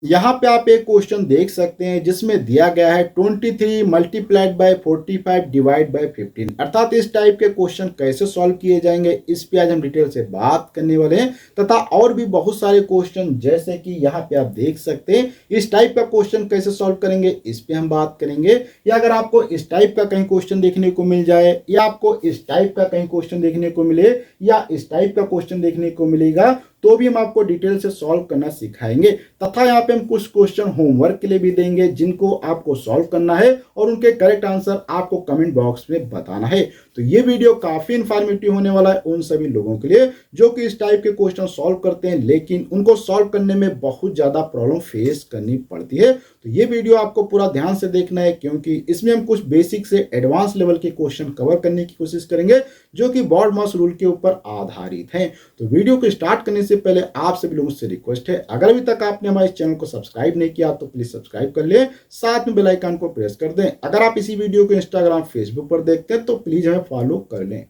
यहाँ पे आप एक क्वेश्चन देख सकते हैं जिसमें दिया गया है 23 मल्टीप्लाइड बाय 45 डिवाइड बाय 15। अर्थात इस टाइप के क्वेश्चन कैसे सॉल्व किए जाएंगे इस पे आज हम डिटेल से बात करने वाले हैं, तथा और भी बहुत सारे क्वेश्चन जैसे कि यहाँ पे आप देख सकते हैं इस टाइप का क्वेश्चन कैसे सॉल्व करेंगे इस पे हम बात करेंगे। या अगर आपको इस टाइप का कहीं क्वेश्चन देखने को मिल जाए, या आपको इस टाइप का कहीं क्वेश्चन देखने को मिले, या इस टाइप का क्वेश्चन देखने को मिलेगा, तो भी हम आपको डिटेल से सॉल्व करना सिखाएंगे। तथा यहाँ पे हम कुछ क्वेश्चन होमवर्क के लिए भी देंगे जिनको आपको सॉल्व करना है और उनके करेक्ट आंसर आपको कमेंट बॉक्स में बताना है। तो ये वीडियो काफी इंफॉर्मेटिव होने वाला है उन सभी लोगों के लिए जो कि इस टाइप के क्वेश्चन सॉल्व करते हैं लेकिन उनको सॉल्व करने में बहुत ज्यादा प्रॉब्लम फेस करनी पड़ती है। तो ये वीडियो आपको पूरा ध्यान से देखना है क्योंकि इसमें हम कुछ बेसिक से एडवांस लेवल के क्वेश्चन कवर करने की कोशिश करेंगे जो कि BORDMAS रूल के ऊपर आधारित हैं। तो वीडियो को स्टार्ट करने से पहले आप सभी लोगों से रिक्वेस्ट है, अगर अभी तक आपने हमारे चैनल को सब्सक्राइब नहीं किया तो प्लीज सब्सक्राइब कर ले, साथ में बेल आइकन को प्रेस कर दें। अगर आप इसी वीडियो को इंस्टाग्राम फेसबुक पर देखते हैं तो प्लीज हमें फॉलो कर लें।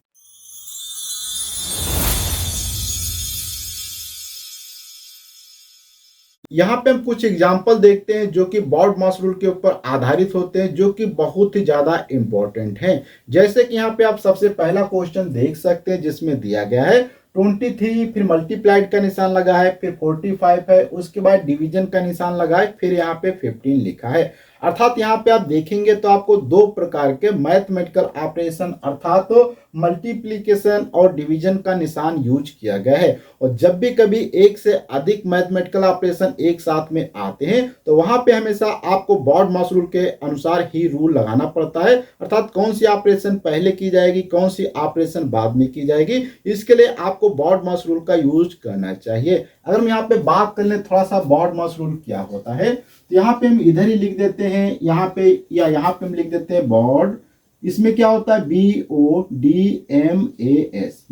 यहाँ पे हम कुछ एग्जाम्पल देखते हैं जो कि BORDMAS रूल के ऊपर आधारित होते हैं जो कि बहुत ही ज्यादा इंपॉर्टेंट हैं। जैसे कि यहाँ पे आप सबसे पहला क्वेश्चन देख सकते हैं जिसमें दिया गया है 23, फिर मल्टीप्लाइड का निशान लगा है, फिर 45 है, उसके बाद डिवीजन का निशान लगा है, फिर यहाँ पे 15 लिखा है। अर्थात यहाँ पे आप देखेंगे तो आपको दो प्रकार के मैथमेटिकल ऑपरेशन अर्थात तो मल्टीप्लिकेशन और डिवीजन का निशान यूज किया गया है। और जब भी कभी एक से अधिक मैथमेटिकल ऑपरेशन एक साथ में आते हैं तो वहां पे हमेशा आपको BORDMAS रूल के अनुसार ही रूल लगाना पड़ता है। अर्थात कौन सी ऑपरेशन पहले की जाएगी, कौन सी ऑपरेशन बाद में की जाएगी, इसके लिए आपको BORDMAS रूल का यूज करना चाहिए। अगर हम यहाँ पे बात कर ले थोड़ा सा BORDMAS रूल क्या होता है, तो यहाँ पे हम इधर ही लिख देते हैं, यहाँ पे या यहाँ पे हम लिख देते हैं BORD। इसमें क्या होता है BODMAS,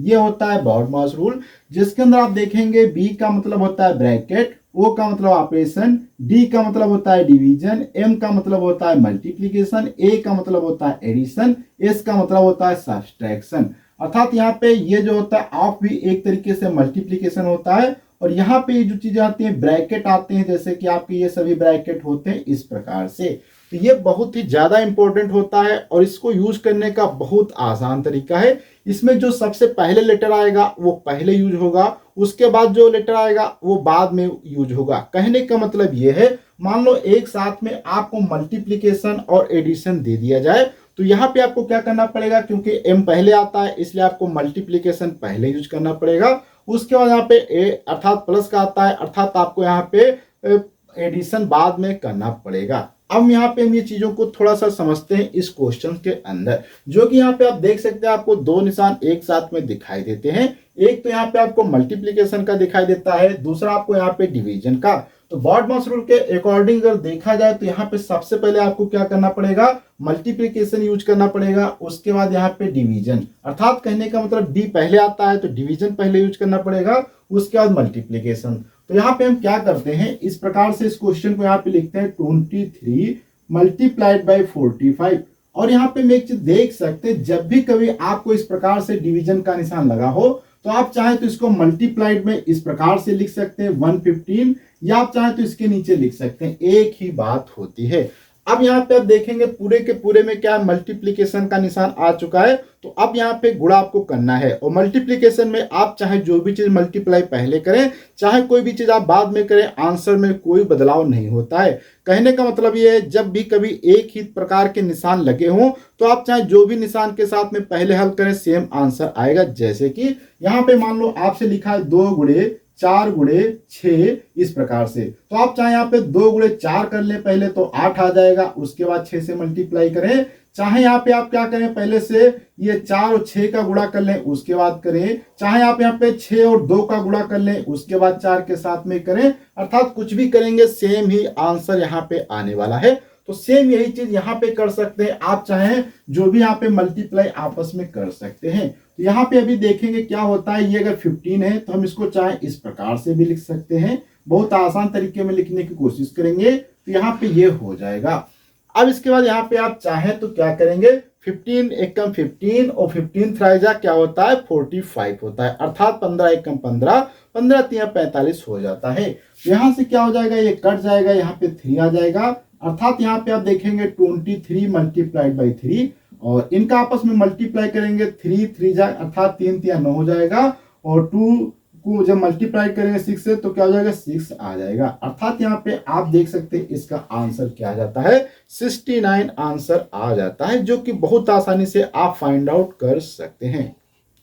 ये होता है BORDMAS रूल, जिसके अंदर आप देखेंगे B का मतलब होता है ब्रैकेट, O का मतलब ऑपरेशन, D का मतलब होता है डिवीजन, M का मतलब होता है मल्टीप्लिकेशन, A का मतलब होता है एडिशन, S का मतलब होता है सब्सट्रैक्शन। अर्थात यहाँ पे ये जो होता है ऑफ भी एक तरीके से मल्टीप्लिकेशन होता है, और यहाँ पे जो चीजें आती हैं ब्रैकेट आते हैं, जैसे कि आपके ये सभी ब्रैकेट होते हैं इस प्रकार से। तो ये बहुत ही ज्यादा इंपॉर्टेंट होता है और इसको यूज करने का बहुत आसान तरीका है। इसमें जो सबसे पहले लेटर आएगा वो पहले यूज होगा, उसके बाद जो लेटर आएगा वो बाद में यूज होगा। कहने का मतलब ये है, मान लो एक साथ में आपको मल्टीप्लिकेशन और एडिशन दे दिया जाए तो यहाँ पे आपको क्या करना पड़ेगा, क्योंकि M पहले आता है इसलिए आपको मल्टीप्लिकेशन पहले यूज करना पड़ेगा। उसके बाद यहाँ पे ए अर्थात प्लस का आता है, अर्थात आपको यहाँ पे एडिशन बाद में करना पड़ेगा। अब यहाँ पे हम ये चीजों को थोड़ा सा समझते हैं इस क्वेश्चन के अंदर, जो कि यहाँ पे आप देख सकते हैं आपको दो निशान एक साथ में दिखाई देते हैं। एक तो यहाँ पे आपको मल्टीप्लिकेशन का दिखाई देता है, दूसरा आपको यहाँ पे डिवीजन का। तो BORDMAS रूल के अकॉर्डिंग अगर देखा जाए तो यहाँ पे सबसे पहले आपको क्या करना पड़ेगा, मल्टीप्लिकेशन यूज करना पड़ेगा, उसके बाद यहाँ पे डिवीजन। अर्थात कहने का मतलब D पहले आता है तो डिवीजन पहले यूज करना पड़ेगा, उसके बाद मल्टीप्लिकेशन। तो यहाँ पे हम क्या करते हैं, इस प्रकार से इस क्वेश्चन को यहाँ पे लिखते हैं 23 मल्टीप्लाइड बाई 45। और यहाँ पे हम एक चीज देख सकते हैं, जब भी कभी आपको इस प्रकार से डिवीजन का निशान लगा हो तो आप चाहे तो इसको मल्टीप्लाइड में इस प्रकार से लिख सकते हैं 115, या आप चाहे तो इसके नीचे लिख सकते हैं, एक ही बात होती है। अब यहाँ पे आप देखेंगे पूरे के पूरे में क्या मल्टीप्लिकेशन का निशान आ चुका है, तो अब यहाँ पे गुणा आपको करना है। और मल्टीप्लिकेशन में आप चाहे जो भी चीज मल्टीप्लाई पहले करें, चाहे कोई भी चीज आप बाद में करें, आंसर में कोई बदलाव नहीं होता है। कहने का मतलब ये है, जब भी कभी एक ही प्रकार के निशान लगे हों तो आप चाहे जो भी निशान के साथ में पहले हल करें सेम आंसर आएगा। जैसे कि यहाँ पे मान लो आपसे लिखा है 2 गुणे 4 गुणे 6 इस प्रकार से, तो आप चाहे यहाँ पे 2 गुणे 4 कर ले पहले तो 8 आ जाएगा, उसके बाद 6 से मल्टीप्लाई करें। चाहे यहाँ पे आप क्या करें, पहले से ये 4 और 6 का गुणा कर लें उसके बाद करें, चाहे आप यहाँ पे 6 और 2 का गुणा कर लें उसके बाद 4 के साथ में करें। अर्थात कुछ भी करेंगे सेम ही आंसर यहाँ पे आने वाला है। तो सेम यही चीज यहाँ पे कर सकते हैं, आप चाहे जो भी यहाँ पे मल्टीप्लाई आपस में कर सकते हैं। तो यहाँ पे अभी देखेंगे क्या होता है, ये अगर 15 है तो हम इसको चाहे इस प्रकार से भी लिख सकते हैं, बहुत आसान तरीके में लिखने की कोशिश करेंगे तो यहाँ पे ये हो जाएगा। अब इसके बाद यहाँ पे आप चाहें तो क्या करेंगे, 15 एकम 15 और 15 थ्राइजा क्या होता है 45 होता है, अर्थात 15 एकम 15, 15 तिया 45 हो जाता है। यहाँ से क्या हो जाएगा, ये कट जाएगा, यहाँ पे 3 आ जाएगा, अर्थात यहाँ पे आप देखेंगे 23 मल्टीप्लाइड बाई 3 और इनका आपस में मल्टीप्लाई करेंगे 3 3 जा अर्थात 3 तिया 9 हो जाएगा और 2 को जब मल्टीप्लाई करेंगे 6 से तो क्या हो जाएगा 6 आ जाएगा, अर्थात यहाँ पे आप देख सकते हैं इसका आंसर क्या आ जाता है 69 आंसर आ जाता है, जो कि बहुत आसानी से आप फाइंड आउट कर सकते हैं।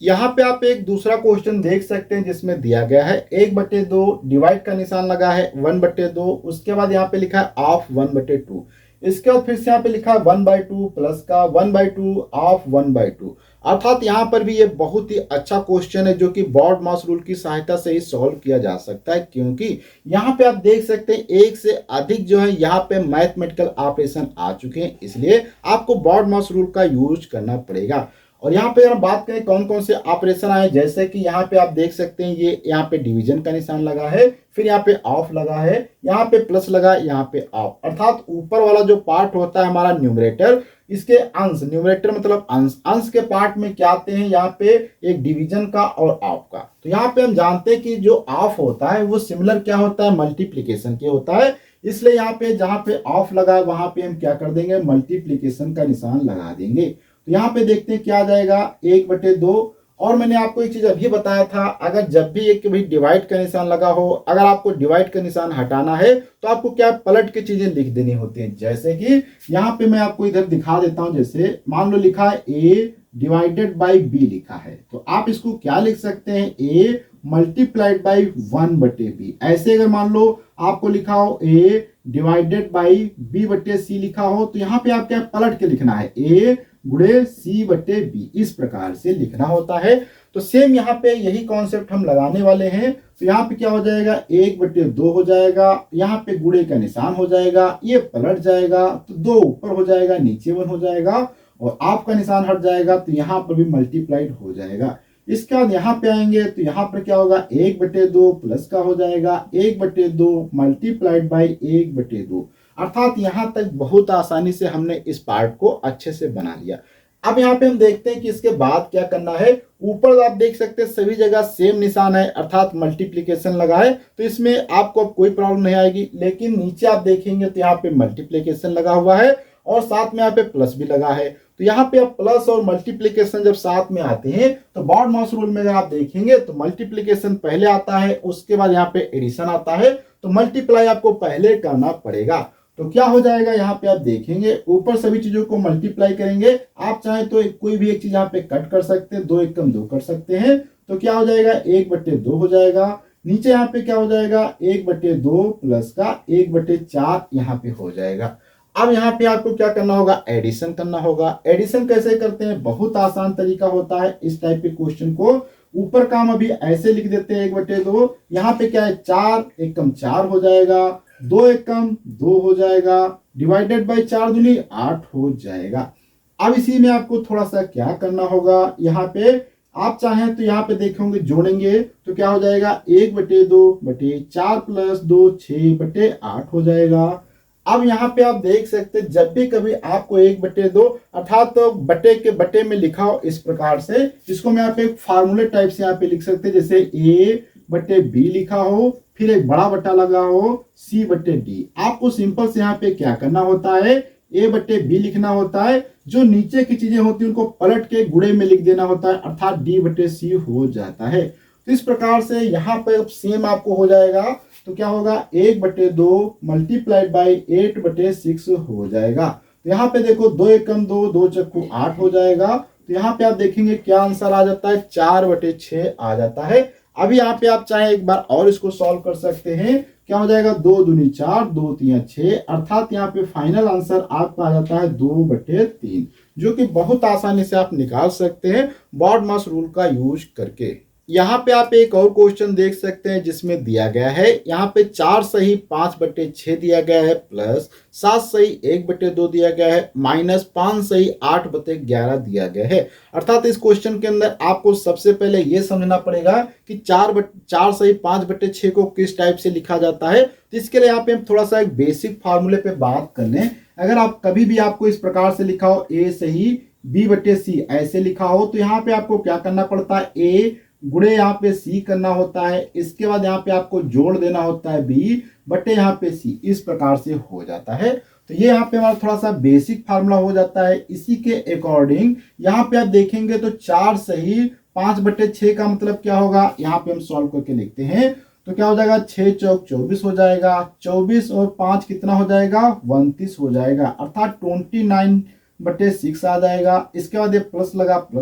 यहाँ पे आप एक दूसरा क्वेश्चन देख सकते हैं जिसमें दिया गया है 1/2 डिवाइड का निशान लगा है 1/2, उसके बाद यहाँ पे लिखा है ऑफ 1/2, इसके बाद फिर से यहाँ पे लिखा है 1/2 प्लस का 1/2 ऑफ 1/2, अर्थात यहाँ पर भी ये बहुत ही अच्छा क्वेश्चन है जो कि बॉड मास रूल की सहायता से ही सॉल्व किया जा सकता है, क्योंकि यहाँ पे आप देख सकते हैं एक से अधिक जो है यहाँ पे मैथमेटिकल ऑपरेशन आ चुके हैं, इसलिए आपको बॉड मास रूल का यूज करना पड़ेगा। और यहाँ पे अगर बात करें कौन कौन से ऑपरेशन आए, जैसे कि यहाँ पे आप देख सकते हैं ये यहाँ पे डिवीजन का निशान लगा है, फिर यहाँ पे ऑफ लगा है, यहाँ पे प्लस लगा, यहाँ पे ऑफ, अर्थात ऊपर वाला जो पार्ट होता है हमारा न्यूमरेटर, इसके अंश, न्यूमरेटर मतलब अंश, अंश के पार्ट में क्या आते हैं यहाँ पे एक डिवीजन का और ऑफ का। तो यहाँ पे हम जानते हैं कि जो ऑफ होता है वो सिमिलर क्या होता है मल्टीप्लीकेशन के होता है, इसलिए यहाँ पे जहाँ पे ऑफ लगा है वहां पे हम क्या कर देंगे मल्टीप्लीकेशन का निशान लगा देंगे। तो यहाँ पे देखते हैं क्या आ जाएगा 1/2, और मैंने आपको एक चीज अभी बताया था, अगर जब भी एक भाई डिवाइड का निशान लगा हो, अगर आपको डिवाइड का निशान हटाना है तो आपको क्या पलट के चीजें लिख देनी होती हैं, जैसे कि यहाँ पे मैं आपको इधर दिखा देता हूं, जैसे मान लो लिखा है a डिवाइडेड बाई b लिखा है, तो आप इसको क्या लिख सकते हैं a मल्टीप्लाइड बाई 1/b, ऐसे अगर मान लो आपको लिखा हो a डिवाइडेड बाई b/c लिखा हो, तो यहाँ पे आप क्या पलट के लिखना है a गुणे c/b, इस प्रकार से लिखना होता है। तो सेम यहाँ पे यही कॉन्सेप्ट हम लगाने वाले हैं, तो यहाँ पे क्या हो जाएगा 1/2 हो जाएगा, यहाँ पे गुणे का निशान हो जाएगा, ये पलट जाएगा तो 2 ऊपर हो जाएगा, नीचे 1 हो जाएगा और आपका निशान हट जाएगा तो यहाँ पर भी मल्टीप्लाइड हो जाएगा। इसके बाद यहाँ पे आएंगे तो यहाँ पर क्या होगा 1/2 प्लस का हो जाएगा 1/2 मल्टीप्लाइड बाई 1/2, अर्थात यहाँ तक बहुत आसानी से हमने इस पार्ट को अच्छे से बना लिया। अब यहाँ पे हम देखते हैं कि इसके बाद क्या करना है, ऊपर आप देख सकते हैं सभी जगह सेम निशान है अर्थात मल्टीप्लीकेशन लगा है, तो इसमें आपको अब कोई प्रॉब्लम नहीं आएगी, लेकिन नीचे आप देखेंगे तो यहाँ पे मल्टीप्लीकेशन लगा हुआ है और साथ में यहाँ पे प्लस भी लगा है। तो यहाँ पे अब प्लस और मल्टीप्लीकेशन जब साथ में आते हैं तो बॉड मास रूल में अगर आप देखेंगे तो मल्टीप्लीकेशन पहले आता है, उसके बाद यहाँ पे एडिशन आता है, तो मल्टीप्लाई आपको पहले करना पड़ेगा। तो क्या हो जाएगा यहाँ पे आप देखेंगे ऊपर सभी चीजों को मल्टीप्लाई करेंगे, आप चाहे तो कोई भी एक चीज यहाँ पे कट कर सकते हैं, 2 एकम 2 कर सकते हैं, तो क्या हो जाएगा 1/2 हो जाएगा, नीचे यहाँ पे क्या हो जाएगा 1/2 प्लस का 1/4 यहाँ पे हो जाएगा। अब यहाँ पे आपको क्या करना होगा एडिशन करना होगा। एडिशन कैसे करते हैं, बहुत आसान तरीका होता है इस टाइप के क्वेश्चन को। ऊपर का हम अभी ऐसे लिख देते हैं 1/2, यहाँ पे क्या है 4 एकम 4 हो जाएगा, 2 एकम 2 हो जाएगा, डिवाइडेड बाई 4 दूनी 8 हो जाएगा। अब इसी में आपको थोड़ा सा क्या करना होगा, यहाँ पे आप चाहें तो यहाँ पे देखेंगे जोड़ेंगे तो क्या हो जाएगा 1/2/4 प्लस 2 6/8 हो जाएगा। अब यहाँ पे आप देख सकते हैं जब भी कभी आपको 1/2 अर्थात तो बटे के बटे में लिखा हो इस प्रकार से, इसको मैं यहाँ पे एक फार्मूले टाइप से यहाँ पे लिख सकते हैं, जैसे a/b लिखा हो, फिर एक बड़ा बटा लगा हो c/d। आपको सिंपल से यहाँ पे क्या करना होता है a/b लिखना होता है, जो नीचे की चीजें होती है उनको पलट के गुणे में लिख देना होता है, अर्थात d/c हो जाता है। तो इस प्रकार से यहाँ पे सेम आपको हो जाएगा, तो क्या होगा 1/2 मल्टीप्लाइड बाई 8/6 हो जाएगा। तो यहाँ पे देखो 2 एकम 2 2 चक्कू 8 हो जाएगा, तो यहाँ पे आप देखेंगे क्या आंसर आ जाता है 4/6 आ जाता है। अभी यहाँ पे आप चाहे एक बार और इसको सॉल्व कर सकते हैं, क्या हो जाएगा 2 दूनी 4 2 3 6, अर्थात यहाँ पे फाइनल आंसर आपका आ जाता है 2/3, जो कि बहुत आसानी से आप निकाल सकते हैं बॉड मास रूल का यूज करके। यहाँ पे आप एक और क्वेश्चन देख सकते हैं जिसमें दिया गया है, यहाँ पे 4 सही 5/6 दिया गया है, प्लस 7 सही 1/2 दिया गया है, माइनस 5 सही 8/11 दिया गया है। अर्थात इस क्वेश्चन के अंदर आपको सबसे पहले ये समझना पड़ेगा कि 4 सही 5/6 को किस टाइप से लिखा जाता है। तो इसके लिए यहाँ पे हम थोड़ा सा एक बेसिक फार्मूले पे बात कर लें। अगर आप कभी भी आपको इस प्रकार से लिखा हो ए सही बी बटे सी ऐसे लिखा हो तो यहाँ पे आपको क्या करना पड़ता है, ए गुणे यहाँ पे सी करना होता है, इसके बाद यहाँ पे आपको जोड़ देना होता है बी बटे यहाँ पे सी, इस प्रकार से हो जाता है। तो ये यहाँ पे हमारा थोड़ा सा बेसिक फार्मूला हो जाता है। इसी के अकॉर्डिंग यहाँ पे आप देखेंगे तो 4 सही 5 बटे 6 का मतलब क्या होगा, यहाँ पे हम सॉल्व करके लिखते हैं तो क्या हो जाएगा, 6 चौक 24 हो जाएगा, 24 और 5 कितना हो जाएगा, 29 हो जाएगा, अर्थात 29 बटे 6 आ जाएगा। इसके बाद ये प्लस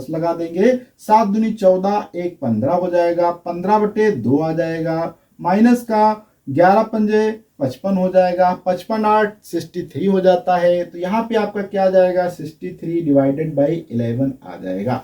लगा देंगे, 7 दूनी 14 1 15 हो जाएगा, 15 बटे 2 आ जाएगा, माइनस का 11 पंजे 55 हो जाएगा, 55 8 63 हो जाता है। तो यहाँ पे आपका क्या आ जाएगा, 63 डिवाइडेड बाई 11 आ जाएगा।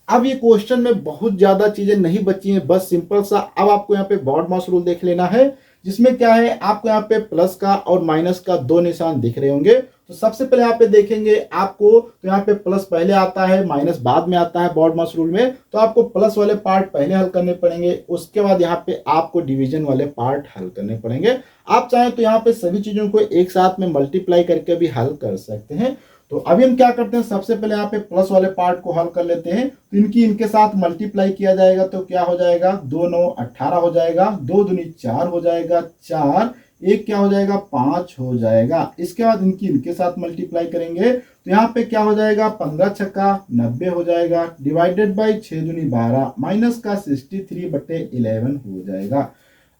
अब ये क्वेश्चन में बहुत ज्यादा चीजें नहीं बची हैं, बस सिंपल सा अब आपको यहाँ पे बॉड मास रूल देख लेना है, जिसमें क्या है आपको यहाँ पे प्लस का और माइनस का 2 निशान दिख रहे होंगे। तो सबसे पहले यहाँ पे देखेंगे आपको, तो यहाँ पे प्लस पहले आता है माइनस बाद में आता है बॉड मास रूल में, तो आपको प्लस वाले पार्ट पहले हल करने पड़ेंगे, उसके बाद यहाँ पे आपको डिवीजन वाले पार्ट हल करने पड़ेंगे। आप चाहें तो यहाँ पे सभी चीजों को एक साथ में मल्टीप्लाई करके भी हल कर सकते हैं। तो अभी हम क्या करते हैं, सबसे पहले यहाँ पे प्लस वाले पार्ट को हल कर लेते हैं। तो इनके साथ मल्टीप्लाई किया जाएगा तो क्या हो जाएगा, 2 9 18 हो जाएगा, 2 दूनी 4 हो जाएगा, 4 1 क्या हो जाएगा, 5 हो जाएगा। इसके बाद इनके साथ मल्टीप्लाई करेंगे तो यहाँ पे क्या हो जाएगा, 15 छक्का 90 हो जाएगा, डिवाइडेड बाई 6 दूनी 12 माइनस का 63 बटे 11 हो जाएगा।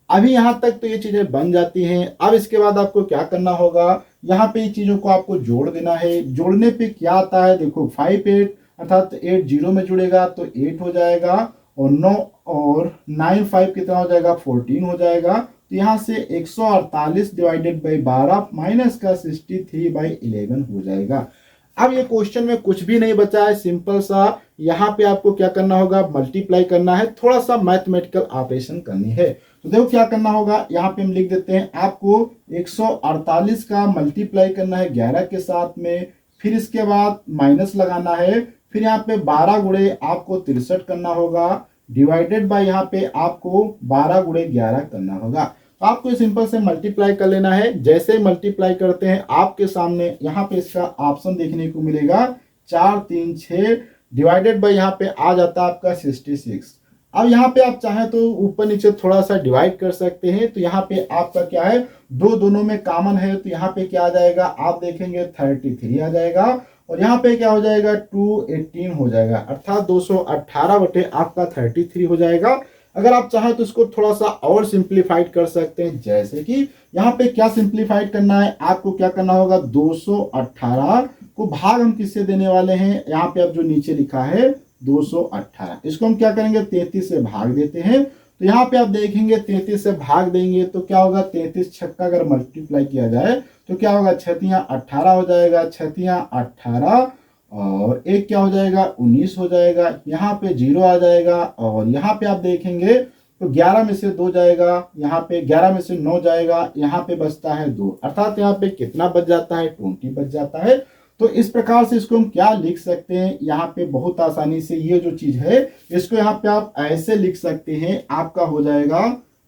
अभी यहां तक तो ये चीजें बन जाती हैं। अब इसके बाद आपको क्या करना होगा, यहाँ पे ये चीजों को आपको जोड़ देना है। जोड़ने पे क्या आता है, देखो 5 8 अर्थात 8 0 में जुड़ेगा तो 8 हो जाएगा, और 9 और 9 5 कितना हो जाएगा, 14 हो जाएगा। तो यहाँ से 148 डिवाइडेड बाई 12 माइनस का 63 बाई 11 हो जाएगा। अब ये क्वेश्चन में कुछ भी नहीं बचा है, सिंपल सा यहाँ पे आपको क्या करना होगा, मल्टीप्लाई करना है, थोड़ा सा मैथमेटिकल ऑपरेशन करनी है। तो देखो क्या करना होगा, यहाँ पे हम लिख देते हैं, आपको 148 का मल्टीप्लाई करना है 11 के साथ में, फिर इसके बाद माइनस लगाना है, फिर यहाँ पे 12 गुणे आपको 63 करना होगा, डिवाइडेड बाय यहाँ पे आपको 12 गुणे 11 करना होगा। तो आपको सिंपल से मल्टीप्लाई कर लेना है। जैसे ही मल्टीप्लाई करते हैं आपके सामने यहाँ पे इसका ऑप्शन देखने को मिलेगा 4 3 6 डिवाइडेड बाय यहाँ पे आ जाता है आपका 66। अब यहाँ पे आप चाहें तो ऊपर नीचे थोड़ा सा डिवाइड कर सकते हैं। तो यहाँ पे आपका क्या है, दोनों में कॉमन है, तो यहाँ पे क्या आ जाएगा, आप देखेंगे 33 आ जाएगा, और यहाँ पे क्या हो जाएगा 218 हो जाएगा, अर्थात 218 बटे आपका 33 हो जाएगा। अगर आप चाहें तो इसको थोड़ा सा और सिंप्लीफाइड कर सकते हैं, जैसे कि यहाँ पे क्या सिंप्लीफाइड करना है, आपको क्या करना होगा, 218 को भाग हम किससे देने वाले हैं, यहाँ पे अब जो नीचे लिखा है 218, इसको हम क्या करेंगे 33 से भाग देते हैं। तो यहाँ पे आप देखेंगे 33 से भाग देंगे तो क्या होगा, 33 छक्का अगर मल्टीप्लाई किया जाए तो क्या होगा, 6 18 हो जाएगा, 6 18 और एक क्या हो जाएगा 19 हो जाएगा, यहाँ पे 0 आ जाएगा, और यहाँ पे आप देखेंगे तो 11 में से 2 जाएगा, यहाँ पे 11 में से 9 जाएगा, यहाँ पे बचता है 2, अर्थात यहाँ पे कितना बच जाता है, 20 बच जाता है। तो इस प्रकार से इसको हम क्या लिख सकते हैं, यहाँ पे बहुत आसानी से ये जो चीज है इसको यहाँ पे आप ऐसे लिख सकते हैं, आपका हो जाएगा,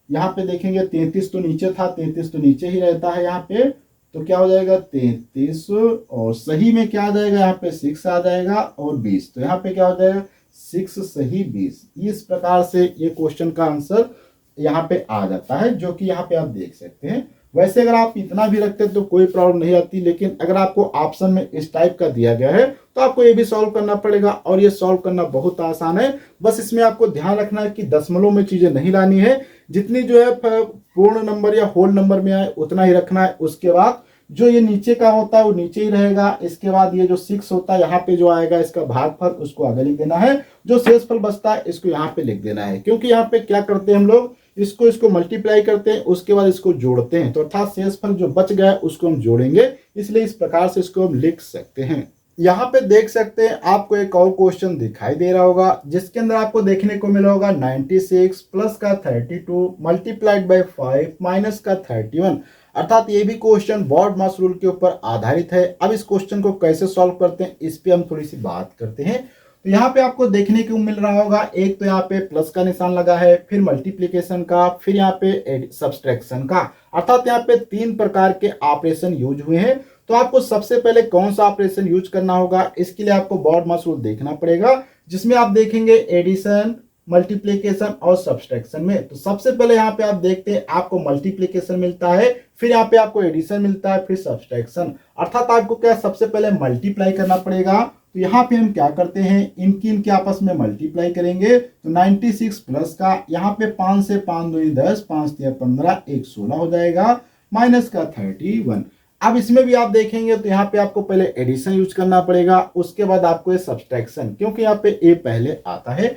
यहाँ पे देखेंगे 33 तो नीचे था, 33 तो नीचे ही रहता है यहाँ पे, तो क्या हो जाएगा 33, और सही में क्या आ जाएगा, यहाँ पे 6 आ जाएगा, और 20, तो यहाँ पे क्या हो जाएगा 6 सही 20। इस प्रकार से ये क्वेश्चन का आंसर यहाँ पे आ जाता है, जो कि यहाँ पे आप देख सकते हैं। वैसे अगर आप इतना भी रखते तो कोई प्रॉब्लम नहीं आती, लेकिन अगर आपको ऑप्शन में इस टाइप का दिया गया है तो आपको ये भी सॉल्व करना पड़ेगा, और ये सॉल्व करना बहुत आसान है। बस इसमें आपको ध्यान रखना है कि दशमलव में चीजें नहीं लानी है, जितनी जो है पूर्ण नंबर या होल नंबर में आए उतना ही रखना है। उसके बाद जो ये नीचे का होता है वो नीचे ही रहेगा, इसके बाद ये जो 6 होता है यहाँ पे जो आएगा इसका भागफल उसको आगे लिख देना है, जो शेषफल बचता है इसको यहाँ पे लिख देना है। क्योंकि यहाँ पे क्या करते हैं हम लोग, इसको मल्टीप्लाई करते हैं, उसके बाद इसको जोड़ते हैं, तो अर्थात शेषफल जो बच गया है उसको हम जोड़ेंगे, इसलिए इस प्रकार से इसको हम लिख सकते हैं। यहाँ पे देख सकते हैं आपको एक और क्वेश्चन दिखाई दे रहा होगा, जिसके अंदर आपको देखने को मिला होगा 96 प्लस का 32 मल्टीप्लाइड बाय 5 माइनस का 31, अर्थात ये भी क्वेश्चन बॉड मास रूल के ऊपर आधारित है। अब इस क्वेश्चन को कैसे सॉल्व करते हैं इस पे हम थोड़ी सी बात करते हैं। तो यहाँ पे आपको देखने को मिल रहा होगा, एक तो यहाँ पे प्लस का निशान लगा है, फिर मल्टीप्लीकेशन का, फिर यहाँ पे सब्सट्रैक्शन का, अर्थात यहाँ पे 3 प्रकार के ऑपरेशन यूज हुए हैं। तो आपको सबसे पहले कौन सा ऑपरेशन यूज करना होगा, इसके लिए आपको BODMAS रूल देखना पड़ेगा, जिसमें आप देखेंगे एडिशन, मल्टीप्लीकेशन और सब्सट्रैक्शन में। तो सबसे पहले यहाँ पे आप देखते हैं आपको मल्टीप्लीकेशन मिलता है, फिर यहाँ पे आपको एडिशन मिलता है, फिर सब्सट्रैक्शन, अर्थात आपको क्या सबसे पहले मल्टीप्लाई करना पड़ेगा। तो यहाँ पे हम क्या करते हैं, इनके आपस में मल्टीप्लाई करेंगे। तो 96 प्लस का यहाँ पे 5 से 5 2 10, 5 3 15, 1 16 हो जाएगा, माइनस का 31। अब इसमें भी आप देखेंगे तो यहाँ पे आपको पहले एडिशन यूज करना पड़ेगा, उसके बाद आपको ये सब्सट्रैक्शन, क्योंकि यहाँ पे ए पहले आता है।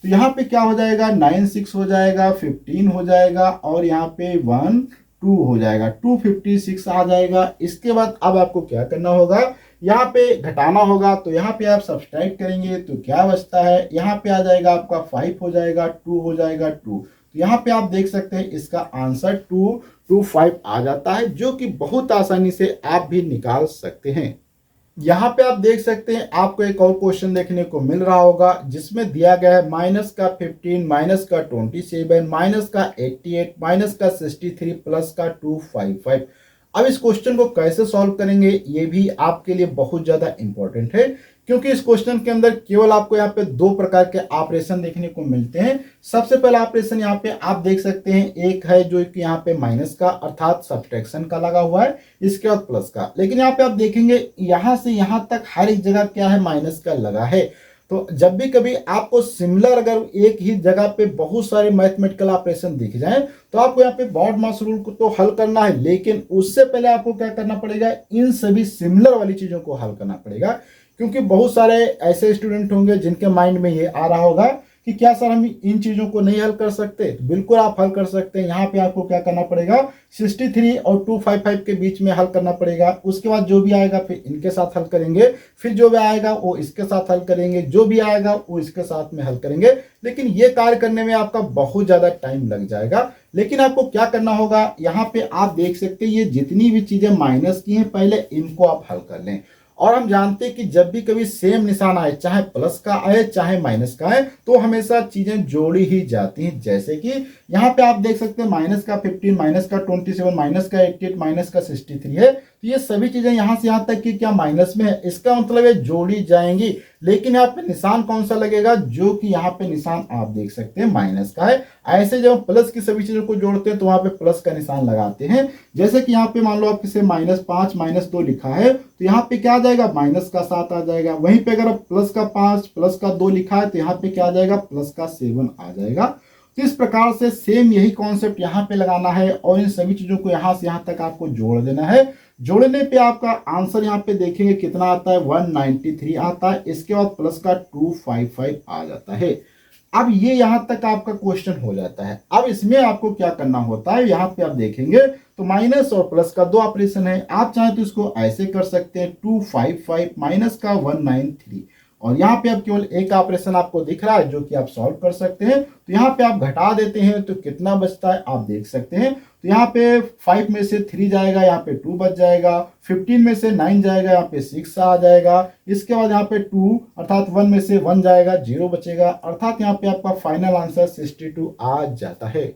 तो यहाँ पे क्या हो जाएगा, 9 6 हो जाएगा, 15 हो जाएगा, और यहाँ पे 1 2 हो जाएगा, 256 आ जाएगा। इसके बाद अब आपको क्या करना होगा, यहाँ पे घटाना होगा। तो यहाँ पे आप सब्सट्रैक्ट करेंगे तो क्या बचता है, यहाँ पे आ जाएगा आपका 5 हो जाएगा, 2 हो जाएगा 2। तो यहाँ पे आप देख सकते हैं इसका आंसर 225 आ जाता है, जो कि बहुत आसानी से आप भी निकाल सकते हैं। यहाँ पे आप देख सकते हैं आपको एक और क्वेश्चन देखने को मिल रहा होगा, जिसमें दिया गया है माइनस का 15, माइनस का 27, माइनस का 88, माइनस का 63, प्लस का 255। अब इस क्वेश्चन को कैसे सॉल्व करेंगे, ये भी आपके लिए बहुत ज्यादा इंपॉर्टेंट है, क्योंकि इस क्वेश्चन के अंदर केवल आपको यहाँ पे 2 प्रकार के ऑपरेशन देखने को मिलते हैं। सबसे पहला ऑपरेशन यहाँ पे आप देख सकते हैं, एक है जो कि यहाँ पे माइनस का अर्थात सब्सट्रैक्शन का लगा हुआ है, इसके बाद प्लस का। लेकिन यहाँ पे आप देखेंगे यहां से यहां तक हर एक जगह क्या है, माइनस का लगा है। तो जब भी कभी आपको सिमिलर अगर एक ही जगह पे बहुत सारे मैथमेटिकल ऑपरेशन दिख जाए, तो आपको यहाँ पे BODMAS रूल को तो हल करना है, लेकिन उससे पहले आपको क्या करना पड़ेगा, इन सभी सिमिलर वाली चीजों को हल करना पड़ेगा। क्योंकि बहुत सारे ऐसे स्टूडेंट होंगे जिनके माइंड में ये आ रहा होगा कि क्या सर हम इन चीजों को नहीं हल कर सकते। बिल्कुल आप हल कर सकते हैं। यहाँ पे आपको क्या करना पड़ेगा, 63 और 255 के बीच में हल करना पड़ेगा। उसके बाद जो भी आएगा फिर इनके साथ हल करेंगे, फिर जो भी आएगा वो इसके साथ हल करेंगे, जो भी आएगा वो इसके साथ में हल करेंगे। लेकिन ये कार्य करने में आपका बहुत ज्यादा टाइम लग जाएगा। लेकिन आपको क्या करना होगा, यहाँ पे आप देख सकते हैं ये जितनी भी चीजें माइनस की हैं पहले इनको आप हल कर लें। और हम जानते हैं कि जब भी कभी सेम निशान आए, चाहे प्लस का आए चाहे माइनस का आए, तो हमेशा चीजें जोड़ी ही जाती हैं। जैसे कि यहाँ पे आप देख सकते हैं माइनस का 15, माइनस का 27, माइनस का 88, माइनस का 63 है। तो ये सभी चीजें यहाँ से यहाँ तक कि क्या माइनस में है, इसका मतलब ये जोड़ी जाएंगी। लेकिन यहाँ पे निशान कौन सा लगेगा, जो कि यहाँ पे निशान आप देख सकते हैं माइनस का है। ऐसे जब प्लस की सभी चीजों को जोड़ते हैं तो वहां पे प्लस का निशान लगाते हैं। जैसे कि यहाँ पे मान लो आप किसे -5 -2 लिखा है, तो यहाँ पे क्या आ जाएगा, माइनस का 7 आ जाएगा। वहीं पे अगर प्लस का 5 प्लस का 2 लिखा है तो यहाँ पे क्या आ जाएगा, प्लस का 7 आ जाएगा। तो इस प्रकार से सेम यही कॉन्सेप्ट यहाँ पे लगाना है और इन सभी चीजों को यहाँ से यहाँ तक आपको जोड़ देना है। जोड़ने पे आपका आंसर यहाँ पे देखेंगे कितना आता है, 193 आता है। इसके बाद प्लस का 255 आ जाता है। अब ये यहां तक आपका क्वेश्चन हो जाता है। अब इसमें आपको क्या करना होता है, यहाँ पे आप देखेंगे तो माइनस और प्लस का 2 ऑपरेशन है। आप चाहें तो इसको ऐसे कर सकते हैं, 255 माइनस का 193, और यहाँ पे अब केवल एक ऑपरेशन आपको दिख रहा है जो कि आप सॉल्व कर सकते हैं। तो यहाँ पे आप घटा देते हैं तो कितना बचता है आप देख सकते हैं। तो यहाँ पे 5 में से 3 जाएगा, यहाँ पे 2 बच जाएगा। 15 में से 9 जाएगा, यहाँ पे 6 आ जाएगा। इसके बाद यहाँ पे 2 अर्थात 1 में से 1 जाएगा, 0 बचेगा। अर्थात यहाँ पे आपका फाइनल आंसर 62 आ जाता है।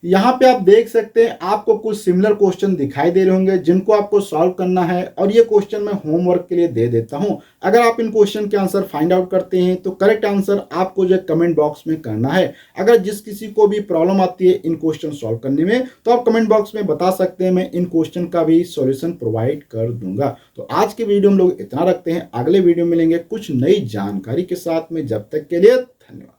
यहाँ पे आप देख सकते हैं आपको कुछ सिमिलर क्वेश्चन दिखाई दे रहे होंगे जिनको आपको सॉल्व करना है, और ये क्वेश्चन मैं होमवर्क के लिए दे देता हूं। अगर आप इन क्वेश्चन के आंसर फाइंड आउट करते हैं तो करेक्ट आंसर आपको जो कमेंट बॉक्स में करना है। अगर जिस किसी को भी प्रॉब्लम आती है इन क्वेश्चन सॉल्व करने में, तो आप कमेंट बॉक्स में बता सकते हैं, मैं इन क्वेश्चन का भी सॉल्यूशन प्रोवाइड कर दूंगा। तो आज के वीडियो में लोग इतना रखते हैं, अगले वीडियो में मिलेंगे कुछ नई जानकारी के साथ में। जब तक के लिए धन्यवाद।